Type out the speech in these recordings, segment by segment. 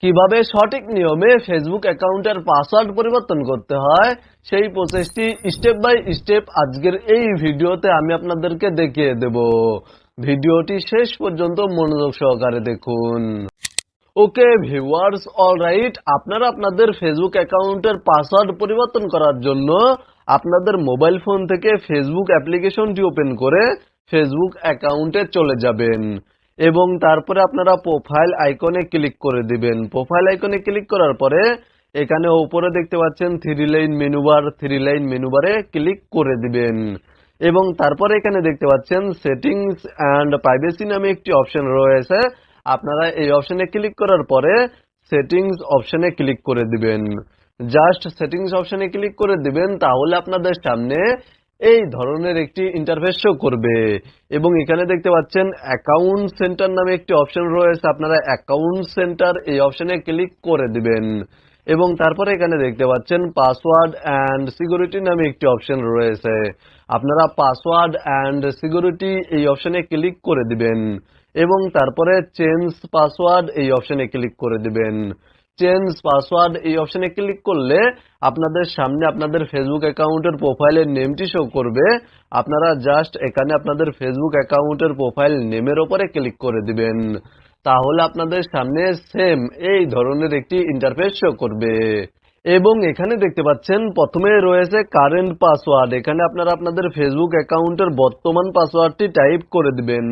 কিভাবে সঠিক নিয়মে ফেসবুক অ্যাকাউন্টের পাসওয়ার্ড পরিবর্তন করতে হয় সেই প্রসেসটি স্টেপ বাই স্টেপ আজকের এই ভিডিওতে আমি আপনাদেরকে দেখিয়ে দেব। ভিডিওটি শেষ পর্যন্ত মনোযোগ সহকারে দেখুন। ওকে ভিউয়ার্স, অলরাইট, আপনারা আপনাদের ফেসবুক অ্যাকাউন্টের পাসওয়ার্ড পরিবর্তন করার জন্য আপনাদের মোবাইল ফোন থেকে ফেসবুক অ্যাপ্লিকেশনটি ওপেন করে ফেসবুক অ্যাকাউন্টে চলে যাবেন এবং তারপরে আপনারা প্রোফাইল আইকনে ক্লিক করে দিবেন। প্রোফাইল আইকনে ক্লিক করার পরে এখানে উপরে দেখতে পাচ্ছেন থ্রি লাইন মেনুবারে ক্লিক করে দিবেন এবং তারপরে এখানে দেখতে পাচ্ছেন সেটিংস অ্যান্ড প্রাইভেসি নামে একটি অপশন রয়েছে। আপনারা এই অপশনে ক্লিক করার পরে সেটিংস অপশনে ক্লিক করে দিবেন। জাস্ট সেটিংস অপশনে ক্লিক করে দিবেন, তাহলে আপনাদের সামনে এই ধরনের একটি ইন্টারফেস শো করবে এবং এখানে দেখতে পাচ্ছেন অ্যাকাউন্ট সেন্টার নামে একটি অপশন রয়েছে। আপনারা অ্যাকাউন্ট সেন্টার এই অপশনে ক্লিক করে দিবেন এবং তারপরে এখানে দেখতে পাচ্ছেন পাসওয়ার্ড অ্যান্ড সিকিউরিটি নামে একটি অপশন রয়েছে। আপনারা পাসওয়ার্ড অ্যান্ড সিকিউরিটি এই অপশনে ক্লিক করে দিবেন এবং তারপরে চেঞ্জ পাসওয়ার্ড এই অপশনে ক্লিক করে দিবেন। চেঞ্জ পাসওয়ার্ড এই অপশনে ক্লিক করলে আপনাদের সামনে আপনাদের ফেসবুক অ্যাকাউন্টের প্রোফাইলের নেমটি শো করবে। আপনারা জাস্ট এখানে আপনাদের ফেসবুক অ্যাকাউন্টের প্রোফাইল নেমের উপরে ক্লিক করে দিবেন, তাহলে আপনাদের সামনে সেম এই ধরনের একটি ইন্টারফেস শো করবে এবং এখানে দেখতে পাচ্ছেন প্রথমে রয়েছে কারেন্ট পাসওয়ার্ড। এখানে আপনারা আপনাদের ফেসবুক অ্যাকাউন্টের বর্তমান পাসওয়ার্ডটি টাইপ করে দিবেন।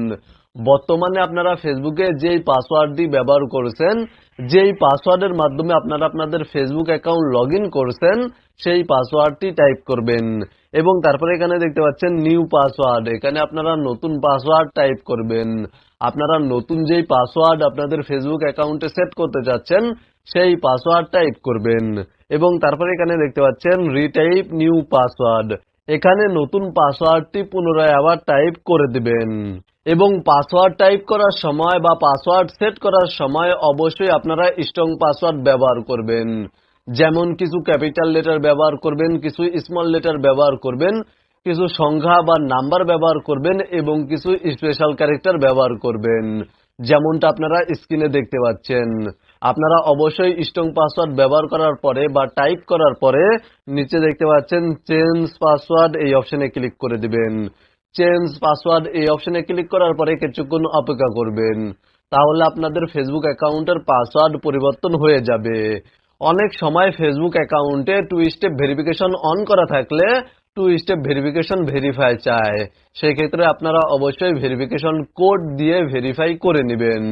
বর্তমানে আপনারা ফেসবুকে যেই পাসওয়ার্ডটি ব্যবহার করছেন, যেই পাসওয়ার্ডের মাধ্যমে আপনারা আপনাদের ফেসবুক অ্যাকাউন্ট লগইন করছেন, সেই পাসওয়ার্ডটি টাইপ করবেন এবং তারপরে এখানে দেখতে পাচ্ছেন নিউ পাসওয়ার্ড। এখানে আপনারা নতুন পাসওয়ার্ড টাইপ করবেন। আপনারা নতুন যেই পাসওয়ার্ড আপনাদের ফেসবুক অ্যাকাউন্টে সেট করতে চাচ্ছেন সেই পাসওয়ার্ড টাইপ করবেন এবং তারপরে এখানে দেখতে পাচ্ছেন রিটাইপ নিউ পাসওয়ার্ড। এখানে নতুন পাসওয়ার্ডটি পুনরায় আবার টাইপ করে দিবেন এবং পাসওয়ার্ড টাইপ করার সময় বা পাসওয়ার্ড সেট করার সময় অবশ্যই আপনারা স্ট্রং পাসওয়ার্ড ব্যবহার করবেন। যেমন কিছু ক্যাপিটাল লেটার ব্যবহার করবেন, কিছু স্মল লেটার ব্যবহার করবেন, কিছু সংখ্যা বা নাম্বার ব্যবহার করবেন এবং কিছু স্পেশাল ক্যারেক্টার ব্যবহার করবেন, যেমনটা আপনারা স্ক্রিনে দেখতে পাচ্ছেন। আপনারা অবশ্যই স্ট্রং পাসওয়ার্ড ব্যবহার করার পরে বা টাইপ করার পরে নিচে দেখতে পাচ্ছেন চেঞ্জ পাসওয়ার্ড এই অপশনে ক্লিক করে দিবেন। চেঞ্জ পাসওয়ার্ড এই অপশনে ক্লিক করার পরে কিছুক্ষণ অপেক্ষা করবেন, তাহলে আপনাদের ফেসবুক অ্যাকাউন্টের পাসওয়ার্ড পরিবর্তন হয়ে যাবে। অনেক সময় ফেসবুক অ্যাকাউন্টে টু স্টেপ ভেরিফিকেশন অন করা থাকলে টু স্টেপ ভেরিফিকেশন ভেরিফাই চায়, সেই ক্ষেত্রে আপনারা অবশ্যই ভেরিফিকেশন কোড দিয়ে ভেরিফাই করে নেবেন,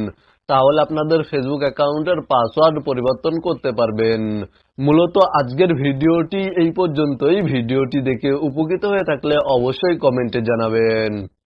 তাহলে আপনাদের ফেসবুক অ্যাকাউন্টের পাসওয়ার্ড পরিবর্তন করতে পারবেন। মূলত আজকের ভিডিওটি এই পর্যন্তই। ভিডিওটি দেখে উপকৃত হয়ে থাকলে অবশ্যই কমেন্টে জানাবেন।